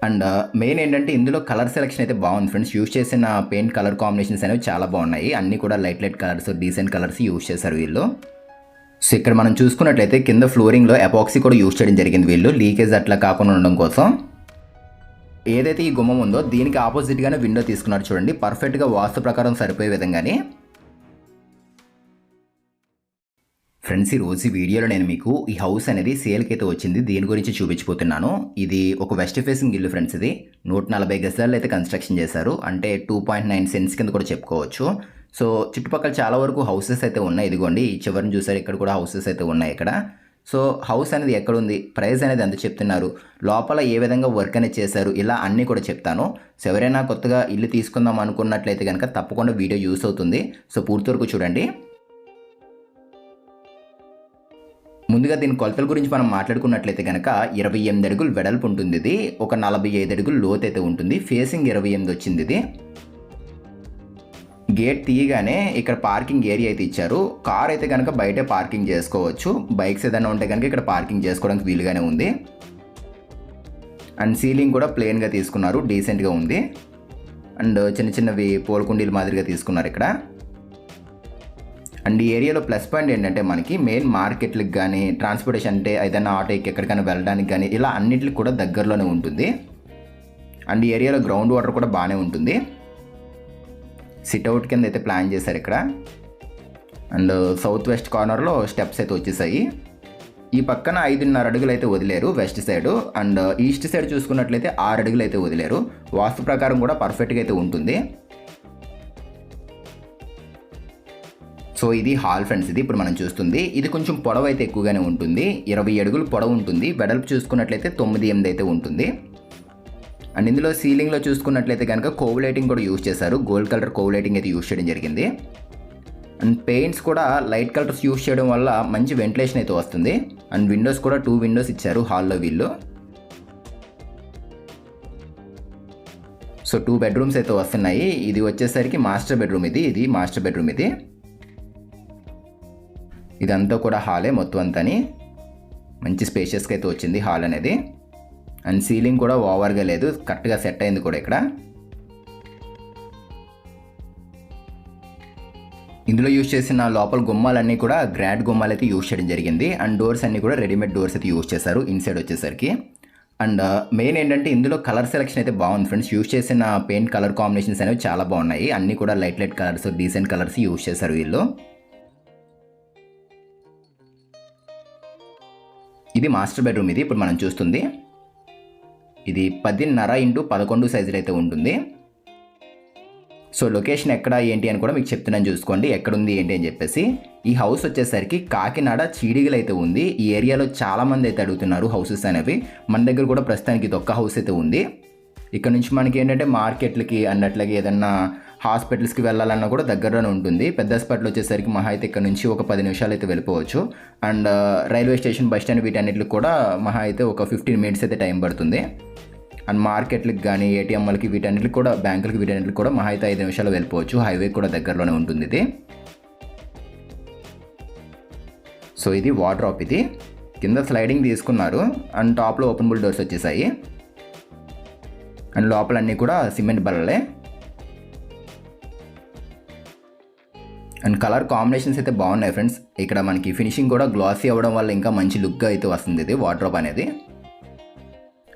And main ఏంటంటే ఇందులో colour selection అయితే బాగుంది ఫ్రెండ్స్. యూజ్ చేసిన పెయింట్ కలర్ కాంబినేషన్స్ అనేవి చాలా బాగున్నాయి. అన్నీ కూడా light colours, decent colours use చేశారు వీళ్ళు. సో ఇక్కడ మనం చూసుకున్నట్లయితే కింద ఫ్లోరింగ్లో ఎపాక్సీ కూడా యూజ్ చేయడం జరిగింది వీళ్ళు, లీకేజ్ అట్లా కాకుండా ఉండడం కోసం. ఏదైతే ఈ గుమ్మం ఉందో దీనికి ఆపోజిట్గానే విండో తీసుకున్నారు చూడండి, పర్ఫెక్ట్గా వాస్తు ప్రకారం సరిపోయే విధంగానే. ఫ్రెండ్స్, ఈరోజు ఈ వీడియోలో నేను మీకు ఈ హౌస్ అనేది సేల్కి అయితే వచ్చింది, దీని గురించి చూపించిపోతున్నాను. ఇది ఒక వెస్ట్ ఫేసింగ్ ఇల్లు ఫ్రెండ్స్. ఇది 140 గజాలు అయితే కన్స్ట్రక్షన్ చేశారు, అంటే 2.9 సెంట్స్ కింద కూడా చెప్పుకోవచ్చు. సో చుట్టుపక్కల చాలా వరకు హౌసెస్ అయితే ఉన్నాయి. ఇదిగోండి ఈ చివరిని చూసారు, ఇక్కడ కూడా హౌసెస్ అయితే ఉన్నాయి ఇక్కడ. సో హౌస్ అనేది ఎక్కడుంది, ప్రైస్ అనేది ఎంత చెప్తున్నారు, లోపల ఏ విధంగా వర్క్ అనేది చేశారు, ఇలా అన్నీ కూడా చెప్తాను. సో ఎవరైనా కొత్తగా ఇల్లు తీసుకుందాం అనుకున్నట్లయితే కనుక తప్పకుండా వీడియో యూస్ అవుతుంది. సో పూర్తి వరకు చూడండి. ముందుగా దీని కొలతల గురించి మనం మాట్లాడుకున్నట్లయితే కనుక 28 అడుగులు వెడల్పు ఉంటుంది. ఇది ఒక 45 అడుగులు లోతు అయితే ఉంటుంది. ఫేసింగ్ 28 వచ్చింది. ఇది గేట్ తీయగానే ఇక్కడ పార్కింగ్ ఏరియా అయితే ఇచ్చారు. కార్ అయితే కనుక బయటే పార్కింగ్ చేసుకోవచ్చు, బైక్స్ ఏదైనా ఉంటే కనుక ఇక్కడ పార్కింగ్ చేసుకోవడానికి వీలుగానే ఉంది. అండ్ సీలింగ్ కూడా ప్లెయిన్గా తీసుకున్నారు, డీసెంట్గా ఉంది. అండ్ చిన్నవి పోల్కుండీలు మాదిరిగా తీసుకున్నారు ఇక్కడ. అండ్ ఈ ఏరియాలో ప్లస్ పాయింట్ ఏంటంటే మనకి మెయిన్ మార్కెట్లకు కానీ, ట్రాన్స్పోర్టేషన్ అంటే ఏదైనా ఆటోకి ఎక్కడికైనా వెళ్ళడానికి కానీ ఇలా అన్నిటికి కూడా దగ్గరలోనే ఉంటుంది. అండ్ ఈ ఏరియాలో గ్రౌండ్ వాటర్ కూడా బాగానే ఉంటుంది. సిట్అవుట్ కింద అయితే ప్లాన్ చేశారు ఇక్కడ. అండ్ సౌత్ వెస్ట్ కార్నర్లో స్టెప్స్ అయితే వచ్చేసాయి. ఈ పక్కన 5.5 అడుగులు అయితే వదిలేరు west side. And east side చూసుకున్నట్లయితే 6 అడుగులు అయితే వదిలేరు. వాస్తు ప్రకారం కూడా పర్ఫెక్ట్గా అయితే ఉంటుంది. సో ఇది హాల్ ఫ్రెండ్స్. ఇది ఇప్పుడు మనం చూస్తుంది. ఇది కొంచెం పొడవు అయితే ఎక్కువగానే ఉంటుంది, 20 అడుగులు పొడవు ఉంటుంది. వెడల్పు చూసుకున్నట్లయితే 9 అయితే ఉంటుంది. అండ్ ఇందులో సీలింగ్లో చూసుకున్నట్లయితే కనుక కోవ్ లైటింగ్ కూడా యూజ్ చేశారు, గోల్డ్ కలర్ కోవ్ లైటింగ్ అయితే యూజ్ చేయడం జరిగింది. అండ్ పెయింట్స్ కూడా లైట్ కలర్స్ యూజ్ చేయడం వల్ల మంచి వెంటిలేషన్ అయితే వస్తుంది. అండ్ విండోస్ కూడా 2 విండోస్ ఇచ్చారు హాల్లో వీళ్ళు. సో 2 బెడ్రూమ్స్ అయితే వస్తున్నాయి. ఇది వచ్చేసరికి మాస్టర్ బెడ్రూమ్. ఇది మాస్టర్ బెడ్రూమ్. ఇదంతా కూడా హాలే మొత్తం అంతాని. మంచి స్పేషియస్గా అయితే వచ్చింది హాల్ అనేది. అండ్ సీలింగ్ కూడా ఓవర్గా లేదు, కరెక్ట్గా సెట్ అయింది కూడా ఇక్కడ. ఇందులో యూజ్ చేసిన లోపల గుమ్మాలన్నీ కూడా గ్రాండ్ గుమ్మాలు అయితే యూజ్ చేయడం జరిగింది. అండ్ డోర్స్ అన్నీ కూడా రెడీమేడ్ డోర్స్ అయితే యూజ్ చేశారు ఇన్సైడ్ వచ్చేసరికి. అండ్ మెయిన్ ఏంటంటే ఇందులో కలర్ సెలెక్షన్ అయితే బాగుంది ఫ్రెండ్స్. యూజ్ చేసిన పెయింట్ కలర్ కాంబినేషన్స్ అనేవి చాలా బాగున్నాయి. అన్నీ కూడా light colours, decent colours use చేశారు వీళ్ళు. ఇది మాస్టర్ బెడ్రూమ్. ఇది ఇప్పుడు మనం చూస్తుంది. ఇది 10.5 x 11 సైజులు అయితే ఉంటుంది. సో లొకేషన్ ఎక్కడ ఏంటి అని కూడా మీకు చెప్తున్నాను, చూసుకోండి ఎక్కడుంది ఏంటి అని చెప్పేసి. ఈ హౌస్ వచ్చేసరికి కాకినాడ చీడిగలు అయితే ఉంది. ఈ ఏరియాలో చాలామంది అయితే అడుగుతున్నారు హౌసెస్ అనేవి. మన దగ్గర కూడా ప్రస్తుతానికి ఇది ఒక్క హౌస్ అయితే ఉంది. ఇక్కడ నుంచి మనకి ఏంటంటే మార్కెట్లకి అన్నట్లకి ఏదన్నా హాస్పిటల్స్కి వెళ్ళాలన్నా కూడా దగ్గరలోనే ఉంటుంది. పెద్ద హాస్పిటల్ వచ్చేసరికి మహా అయితే ఇక్కడ నుంచి ఒక 10 నిమిషాలు అయితే వెళ్ళిపోవచ్చు. And railway station, bus stand వీటన్నిటికి కూడా మహా అయితే ఒక 15 మినిట్స్ అయితే టైం పడుతుంది. అండ్ మార్కెట్లకి కానీ, ఏటీఎంలకి వీటన్నిటికి కూడా, బ్యాంకులకి వీటన్నిటికి కూడా మహా అయితే 5 నిమిషాలు వెళ్ళిపోవచ్చు. హైవే కూడా దగ్గరలోనే ఉంటుంది ఇది. సో ఇది వార్డ్రోబ్. ఇది కింద స్లైడింగ్ తీసుకున్నారు. అండ్ టాప్లో ఓపెనబుల్ డోర్స్ వచ్చేసాయి. అండ్ లోపలన్నీ కూడా సిమెంట్ బల్లలే. అండ్ కలర్ కాంబినేషన్స్ అయితే బాగున్నాయి ఫ్రెండ్స్. ఇక్కడ మనకి ఫినిషింగ్ కూడా గ్లాసీ అవ్వడం వల్ల ఇంకా మంచి లుక్గా అయితే వస్తుంది ఇది వార్డ్రోబ్ అనేది.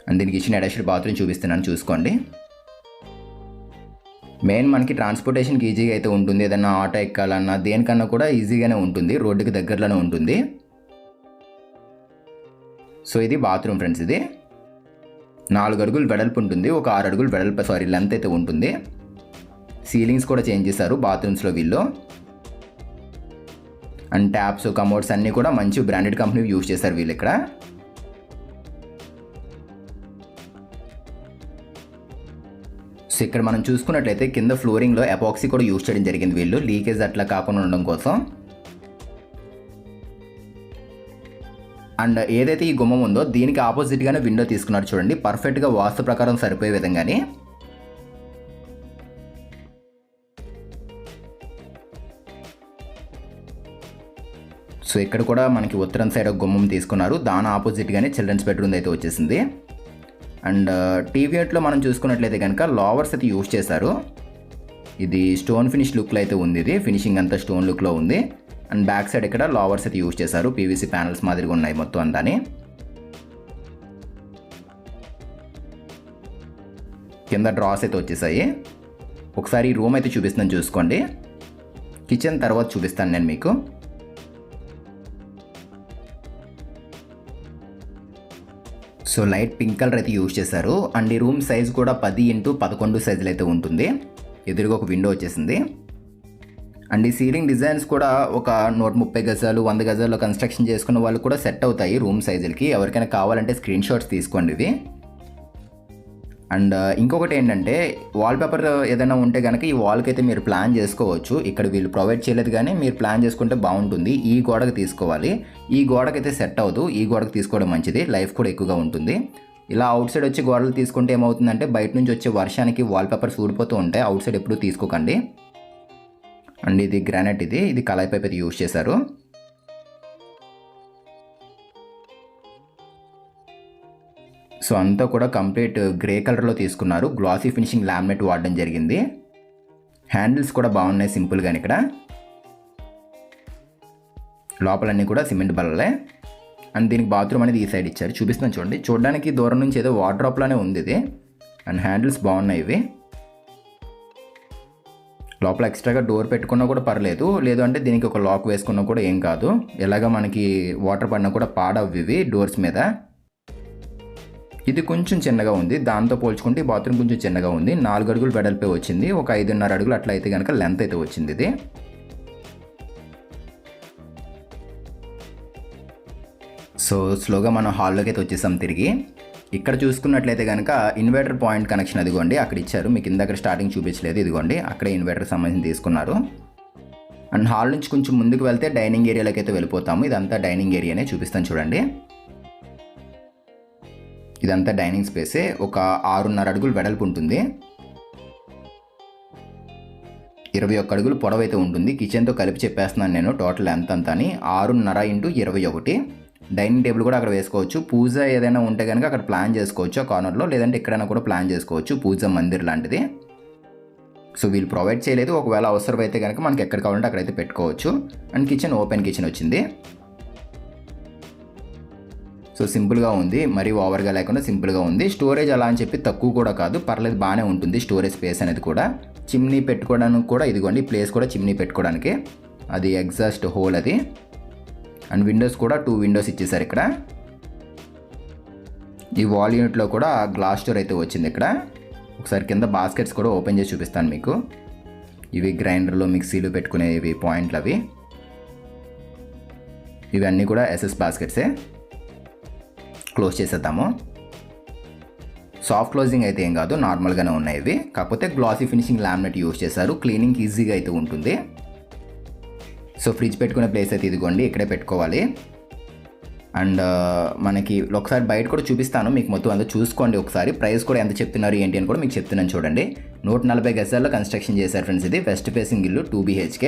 అండ్ దీనికి ఇచ్చిన అటాచ్డ్ బాత్రూమ్ చూపిస్తున్నాను, చూసుకోండి. మెయిన్ మనకి ట్రాన్స్పోర్టేషన్కి ఈజీగా అయితే ఉంటుంది. ఏదైనా ఆటో ఎక్కాలన్నా దేనికన్నా కూడా ఈజీగానే ఉంటుంది, రోడ్డుకి దగ్గరలోనే ఉంటుంది. సో ఇది బాత్రూమ్ ఫ్రెండ్స్. ఇది 4 అడుగులు వెడల్పు ఉంటుంది, ఒక 6 అడుగులు వెడల్పు లెంత్ అయితే ఉంటుంది. సీలింగ్స్ కూడా చేంజ్ చేశారు బాత్రూమ్స్లో వీళ్ళు. అండ్ ట్యాప్స్, కమోడ్స్ అన్నీ కూడా మంచి బ్రాండెడ్ కంపెనీ యూజ్ చేశారు వీళ్ళు ఇక్కడ. సో ఇక్కడ మనం చూసుకున్నట్లయితే కింద ఫ్లోరింగ్లో ఎపాక్సీ కూడా యూజ్ చేయడం జరిగింది వీళ్ళు, లీకేజ్ అట్లా కాకుండా ఉండడం కోసం. అండ్ ఏదైతే ఈ గుమ్మం ఉందో దీనికి ఆపోజిట్గానే విండో తీసుకున్నారు చూడండి, పర్ఫెక్ట్గా వాస్తు ప్రకారం సరిపోయే విధంగానే. సో ఇక్కడ కూడా మనకి ఉత్తరం సైడ్ ఒక గుమ్మం తీసుకున్నారు, దాని ఆపోజిట్గానే చిల్డ్రన్స్ బెడ్రూమ్ అయితే వచ్చేసింది. అండ్ టీవీ యూనిట్లో మనం చూసుకున్నట్లయితే కనుక లోవర్స్ అయితే యూజ్ చేశారు. ఇది స్టోన్ ఫినిష్ లుక్లో అయితే ఉంది. ఇది ఫినిషింగ్ అంతా స్టోన్ లుక్లో ఉంది. అండ్ బ్యాక్ సైడ్ ఇక్కడ లోవర్స్ అయితే యూజ్ చేశారు. పీవీసీ ప్యానల్స్ మాదిరిగా ఉన్నాయి మొత్తం అంతాని. కింద డ్రాస్ అయితే వచ్చేసాయి. ఒకసారి ఈ రూమ్ అయితే చూపిస్తున్నాను చూసుకోండి. కిచెన్ తర్వాత చూపిస్తాను నేను మీకు. సో లైట్ పింక్ కలర్ అయితే యూజ్ చేశారు. అండ్ ఈ రూమ్ సైజ్ కూడా 10x11 సైజులు అయితే ఉంటుంది. ఎదురుగా ఒక విండో వచ్చేసింది. అండ్ ఈ సీలింగ్ డిజైన్స్ కూడా ఒక 130 గజాలు 100 గజాల్లో కన్స్ట్రక్షన్ చేసుకున్న వాళ్ళు కూడా సెట్ అవుతాయి రూమ్ సైజులకి. ఎవరికైనా కావాలంటే స్క్రీన్ షాట్స్ తీసుకోండి ఇవి. అండ్ ఇంకొకటి ఏంటంటే వాల్పేపర్ ఏదైనా ఉంటే కనుక ఈ వాల్కి అయితే మీరు ప్లాన్ చేసుకోవచ్చు. ఇక్కడ వీళ్ళు ప్రొవైడ్ చేయలేదు కానీ మీరు ప్లాన్ చేసుకుంటే బాగుంటుంది. ఈ గోడకు తీసుకోవాలి. ఈ గోడకైతే సెట్ అవ్వదు. ఈ గోడకు తీసుకోవడం మంచిది. లైఫ్ కూడా ఎక్కువగా ఉంటుంది. ఇలా అవుట్ సైడ్ వచ్చి గోడలు తీసుకుంటే ఏమవుతుందంటే బయట నుంచి వచ్చే వర్షానికి వాల్పేపర్స్ ఊడిపోతూ ఉంటాయి. అవుట్ సైడ్ ఎప్పుడూ తీసుకోకండి. అండ్ ఇది గ్రానైట్. ఇది కళాయి పైప్ అయితే యూజ్ చేశారు. సో అంతా కూడా కంప్లీట్ గ్రే కలర్లో తీసుకున్నారు. గ్లాసీ ఫినిషింగ్ లామినేట్ వాడడం జరిగింది. హ్యాండిల్స్ కూడా బాగున్నాయి సింపుల్గాని. ఇక్కడ లోపలన్నీ కూడా సిమెంట్ బల్లలే. అండ్ దీనికి బాత్రూమ్ అనేది ఈ సైడ్ ఇచ్చారు. చూపిస్తాను చూడండి. చూడడానికి దూరం నుంచి ఏదో వార్డ్రోబ్లానే ఉంది ఇది. అండ్ హ్యాండిల్స్ బాగున్నాయి ఇవి. లోపల ఎక్స్ట్రాగా డోర్ పెట్టుకున్నా కూడా పర్లేదు. లేదు అంటే దీనికి ఒక లాక్ వేసుకున్నా కూడా ఏం కాదు. ఎలాగ మనకి వాటర్ పడినా కూడా పాడవు ఇవి డోర్స్ మీద. ఇది కొంచెం చిన్నగా ఉంది. దాంతో పోల్చుకుంటే ఈ బాత్రూమ్ కొంచెం చిన్నగా ఉంది. 4 అడుగులు వెడల్పే వచ్చింది. ఒక 5.5 అడుగులు అట్లా అయితే కనుక లెంత్ అయితే వచ్చింది ఇది. సో స్లోగా మనం హాల్లోకి అయితే వచ్చేసాం తిరిగి. ఇక్కడ చూసుకున్నట్లయితే కనుక ఇన్వర్టర్ పాయింట్ కనెక్షన్ అదిగోండి అక్కడ ఇచ్చారు. మీకు ఇందాక స్టార్టింగ్ చూపించలేదు. ఇదిగోండి అక్కడే ఇన్వర్టర్ సంబంధించి తీసుకున్నారు. అండ్ హాల్ నుంచి కొంచెం ముందుకు వెళ్తే డైనింగ్ ఏరియాలోకి అయితే వెళ్ళిపోతాము. ఇదంతా డైనింగ్ ఏరియానే. చూపిస్తాను చూడండి. ఇదంతా డైనింగ్ స్పేసే. ఒక 6.5 అడుగులు వెడల్పు ఉంటుంది. 21 అడుగులు పొడవు అయితే ఉంటుంది. కిచెన్తో కలిపి చెప్పేస్తున్నాను నేను టోటల్ ఎంత అంతా అని. 6.5 x 21. డైనింగ్ టేబుల్ కూడా అక్కడ వేసుకోవచ్చు. పూజ ఏదైనా ఉంటే కనుక అక్కడ ప్లాన్ చేసుకోవచ్చు ఆ కార్నర్లో. లేదంటే ఎక్కడైనా కూడా ప్లాన్ చేసుకోవచ్చు. పూజ మందిర్ లాంటిది. సో వీళ్ళు ప్రొవైడ్ చేయలేదు. ఒకవేళ అవసరం అయితే కనుక మనకి ఎక్కడ కావాలంటే అక్కడైతే పెట్టుకోవచ్చు. అండ్ కిచెన్ ఓపెన్ కిచెన్ వచ్చింది. సో సింపుల్గా ఉంది. మరీ ఓవర్గా లేకుండా సింపుల్గా ఉంది. స్టోరేజ్ అలా అని చెప్పి తక్కువ కూడా కాదు. పర్లేదు బాగానే ఉంటుంది స్టోరేజ్ స్పేస్ అనేది కూడా. చిమ్నీ పెట్టుకోవడానికి కూడా ఇదిగోండి ప్లేస్ కూడా చిమ్నీ పెట్టుకోవడానికి. అది ఎగ్జాస్ట్ హోల్ అది. అండ్ విండోస్ కూడా 2 విండోస్ ఇచ్చేసారు ఇక్కడ. ఈ వాల్ యూనిట్లో కూడా గ్లాస్ డోర్ అయితే వచ్చింది ఇక్కడ. ఒకసారి కింద బాస్కెట్స్ కూడా ఓపెన్ చేసి చూపిస్తాను మీకు. ఇవి గ్రైండర్లో మిక్సీలు పెట్టుకునేవి పాయింట్లు అవి. ఇవన్నీ కూడా ఎస్ఎస్ బాస్కెట్సే. క్లోజ్ చేసేద్దాము. సాఫ్ట్ క్లోజింగ్ అయితే ఏం కాదు, నార్మల్గానే ఉన్నాయి ఇవి. కాకపోతే గ్లాసీ ఫినిషింగ్ లామినేట్ యూజ్ చేశారు. క్లీనింగ్ ఈజీగా అయితే ఉంటుంది. సో ఫ్రిడ్జ్ పెట్టుకునే ప్లేస్ అయితే ఇదిగోండి ఇక్కడే పెట్టుకోవాలి. అండ్ మనకి ఒకసారి బయట కూడా చూపిస్తాను మీకు. మొత్తం అంతా చూసుకోండి ఒకసారి. ప్రైస్ కూడా ఎంత చెప్తున్నారు ఏంటి అని కూడా మీకు చెప్తున్నాను చూడండి. 140 గజాల్లో కన్స్ట్రక్షన్ చేశారు ఫ్రెండ్స్. ఇది వెస్ట్ ఫేసింగ్ ఇల్లు 2 BHK.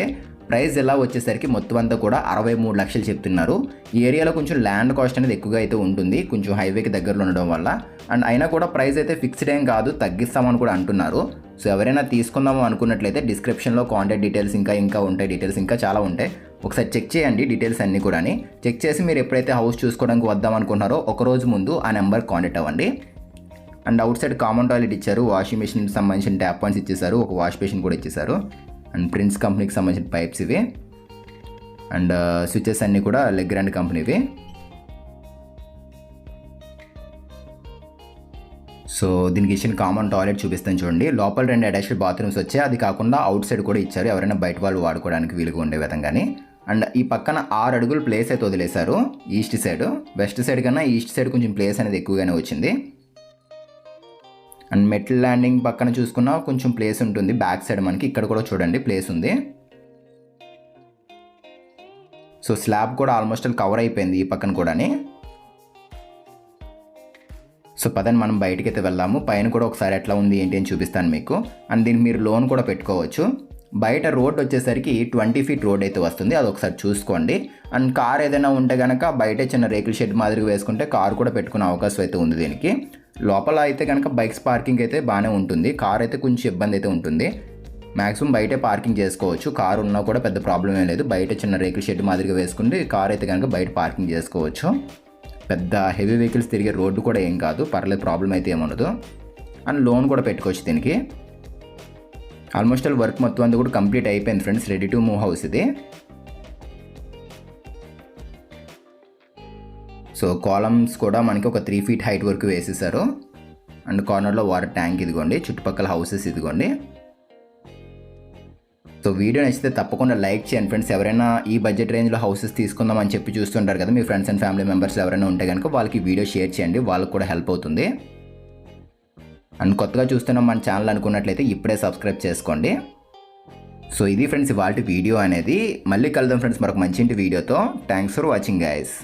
ప్రైస్ ఎలా వచ్చేసరికి మొత్తం అంతా కూడా 63 లక్షలు చెప్తున్నారు. ఈ ఏరియాలో కొంచెం ల్యాండ్ కాస్ట్ అనేది ఎక్కువగా అయితే ఉంటుంది, కొంచెం హైవేకి దగ్గరలో ఉండడం వల్ల. అండ్ అయినా కూడా ప్రైస్ అయితే ఫిక్స్డ్ ఏం కాదు, తగ్గిస్తామని కూడా అంటున్నారు. సో ఎవరైనా తీసుకుందాము అనుకున్నట్లయితే డిస్క్రిప్షన్లో కాంటాక్ట్ డీటెయిల్స్ ఇంకా ఉంటాయి. డీటెయిల్స్ ఇంకా చాలా ఉంటాయి. ఒకసారి చెక్ చేయండి డీటెయిల్స్ అన్నీ కూడా. చెక్ చేసి మీరు ఎప్పుడైతే హౌస్ చూసుకోవడానికి వద్దాం అనుకున్నారో ఒకరోజు ముందు ఆ నెంబర్ కాంటాక్ట్ అవ్వండి. And out side common toilet ఇచ్చారు. వాషింగ్ మిషన్ సంబంధించిన ట్యాప్ పాయింట్స్ ఇచ్చేసారు. ఒక వాష్ బేసిన్ కూడా ఇచ్చేసారు. అండ్ ప్రిన్స్ కంపెనీకి సంబంధించిన పైప్స్ ఇవి. అండ్ స్విచెస్ అన్నీ కూడా లెగ్రాండ్ కంపెనీవి. సో దీనికి ఇచ్చిన కామన్ టాయిలెట్ చూపిస్తాను చూడండి. లోపల 2 అటాచ్డ్ బాత్రూమ్స్ వచ్చాయి. అది కాకుండా అవుట్ సైడ్ కూడా ఇచ్చారు, ఎవరైనా బయట వాళ్ళు వాడుకోవడానికి వీలుగా ఉండే విధంగానే. అండ్ ఈ పక్కన 6 అడుగులు ప్లేస్ అయితే వదిలేశారు. ఈస్ట్ సైడ్, వెస్ట్ సైడ్ కన్నా ఈస్ట్ సైడ్ కొంచెం ప్లేస్ అనేది ఎక్కువగానే వచ్చింది. అండ్ మెటల్ ల్యాండింగ్ పక్కన చూసుకున్నా కొంచెం ప్లేస్ ఉంటుంది. బ్యాక్ సైడ్ మనకి ఇక్కడ కూడా చూడండి ప్లేస్ ఉంది. సో స్లాబ్ కూడా ఆల్మోస్ట్ కవర్ అయిపోయింది ఈ పక్కన కూడాని. సో పదని మనం బయటికి అయితే వెళ్దాము. పైన కూడా ఒకసారి ఎట్లా ఉంది ఏంటి అని చూపిస్తాను మీకు. అండ్ దీనికి మీరు లోన్ కూడా పెట్టుకోవచ్చు. బయట రోడ్ వచ్చేసరికి 20 feet రోడ్ అయితే వస్తుంది, అది ఒకసారి చూసుకోండి. అండ్ కార్ ఏదైనా ఉంటే కనుక బయట చిన్న రేకుల షెడ్ మాదిరిగా వేసుకుంటే కార్ కూడా పెట్టుకునే అవకాశం అయితే ఉంది దీనికి. లోపల అయితే కనుక బైక్స్ పార్కింగ్ అయితే బాగానే ఉంటుంది, కార్ అయితే కొంచెం ఇబ్బంది అయితే ఉంటుంది. మ్యాక్సిమం బయటే పార్కింగ్ చేసుకోవచ్చు, కారు ఉన్నా కూడా పెద్ద ప్రాబ్లం ఏం లేదు. బయట చిన్న రేకుల షెడ్ మాదిరిగా వేసుకుంటే కార్ అయితే కనుక బయట పార్కింగ్ చేసుకోవచ్చు. పెద్ద హెవీ వెహికల్స్ తిరిగే రోడ్డు కూడా ఏం కాదు, పర్లేదు, ప్రాబ్లం అయితే ఏముండదు. అండ్ లోన్ కూడా పెట్టుకోవచ్చు దీనికి. ఆల్మోస్ట్ ఆల్ వర్క్ మొత్తం అంతా కూడా కంప్లీట్ అయిపోయింది friends, ready to move house ఇది. సో కాలమ్స్ కూడా మనకి ఒక 3 feet హైట్ వరకు వేసేసారు. అండ్ కార్నర్లో వాటర్ ట్యాంక్ ఇదిగోండి, చుట్టుపక్కల హౌసెస్ ఇదిగోండి. సో వీడియో నచ్చితే తప్పకుండా లైక్ చేయండి ఫ్రెండ్స్. ఎవరైనా ఈ బడ్జెట్ రేంజ్లో హౌసెస్ తీసుకుందాం అని చెప్పి చూస్తుంటారు కదా, మీ ఫ్రెండ్స్ అండ్ ఫ్యామిలీ మెంబర్స్ ఎవరైనా ఉంటే కనుక వాళ్ళకి వీడియో షేర్ చేయండి, వాళ్ళకి కూడా హెల్ప్ అవుతుంది. అండ్ కొత్తగా చూస్తున్నాం మన ఛానల్ అనుకున్నట్లయితే ఇప్పుడే సబ్స్క్రైబ్ చేసుకోండి. సో ఇది ఫ్రెండ్స్ ఇవాల్టి వీడియో అనేది. మళ్ళీ కలుద్దాం ఫ్రెండ్స్ మరొక మంచి వీడియోతో. Thanks for watching guys.